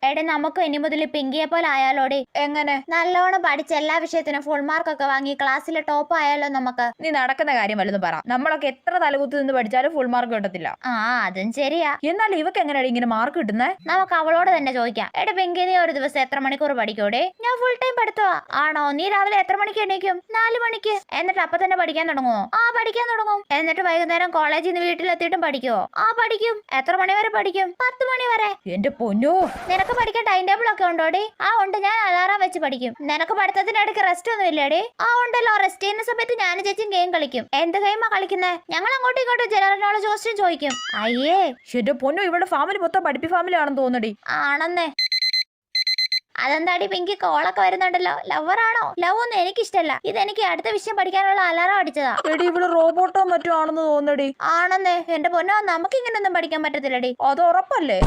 എടെ നമുക്ക് ഇനി മുതൽ പിങ്കിയെ പോലെ ആയാലോടി. എങ്ങനെ? നല്ലോണം പഠിച്ച എല്ലാ വിഷയത്തിനും ഫുൾ മാർക്ക് ഒക്കെ വാങ്ങി ക്ലാസ്സിലെ ടോപ്പ് ആയാലോ നമുക്ക്. നീ നടക്കുന്ന കാര്യം വല്ലതും പറ. നമ്മളൊക്കെ എത്ര തലകുത്തി നിന്ന് പഠിച്ചാലും ഫുൾ മാർക്ക് കിട്ടത്തില്ല. ആ അതും ശരിയാ. എന്നാൽ ഇവക്ക് എങ്ങനെയാണ് ഇങ്ങനെ മാർക്ക് കിട്ടുന്നേ? നമുക്ക് അവളോട് തന്നെ ചോദിക്കാം. എടെ പിങ്കി, നീ ഒരു ദിവസം എത്ര മണിക്കൂർ പഠിക്കൂടെ? ഞാൻ ഫുൾ ടൈം പഠിത്തവാ. ആണോ? നീ രാവിലെ എത്ര മണിക്ക് എണീക്കും? 4 മണിക്ക്. എന്നിട്ട് അപ്പൊ തന്നെ പഠിക്കാൻ തുടങ്ങുമോ? ആ പഠിക്കാൻ തുടങ്ങും. എന്നിട്ട് വൈകുന്നേരം കോളേജിൽ നിന്ന് വീട്ടിലെത്തിയിട്ടും പഠിക്കുവോ? ആ പഠിക്കും. എത്ര മണി വരെ പഠിക്കും? 10 മണി വരെ. എന്റെ പൊന്നോ, നിനക്ക് പഠിക്കാൻ ടൈം ടേബിൾ ഒക്കെ ഉണ്ടോടി? ആ ഉണ്ട്, ഞാൻ അലാറം വെച്ച് പഠിക്കും. നിനക്ക് പഠിത്തത്തിനിടയ്ക്ക് റെസ്റ്റ് ഒന്നും ഇല്ലേടി? ആ ഉണ്ടല്ലോ, റെസ്റ്റ് ചെയ്യുന്ന സമയത്ത് ഞാനും ചേച്ചിയും ഗെയിം കളിക്കും. എന്ത് ഗെയിമാ കളിക്കുന്നേ? ഞങ്ങൾ അങ്ങോട്ടും ഇങ്ങോട്ടും ജനറൽ നോളജ് ക്വസ്റ്റ്യൻ ചോദിക്കും. അയ്യേ എന്റെ പൊന്നോ, ഇവിടെ ഫാമിലി മൊത്തം പഠിപ്പി ഫാമിലി ആണെന്ന് തോന്നടി. ആണെന്നേ. അതെന്താടി പിങ്കി, കോളൊക്കെ വരുന്നുണ്ടല്ലോ? ലവറാണോ? ലവ് ഒന്നും എനിക്കിഷ്ടല്ല. ഇതെനിക്ക് അടുത്ത വിഷയം പഠിക്കാനുള്ള അലാറം അടിച്ചതാ. എടി, ഇവിടെ റോബോട്ടോ മറ്റോ ആണെന്ന് തോന്നടി. ആണെന്നേ. എന്റെ പൊന്നോ, നമുക്ക് ഇങ്ങനെയൊന്നും പഠിക്കാൻ പറ്റത്തില്ലടി. അത് ഉറപ്പല്ലേ?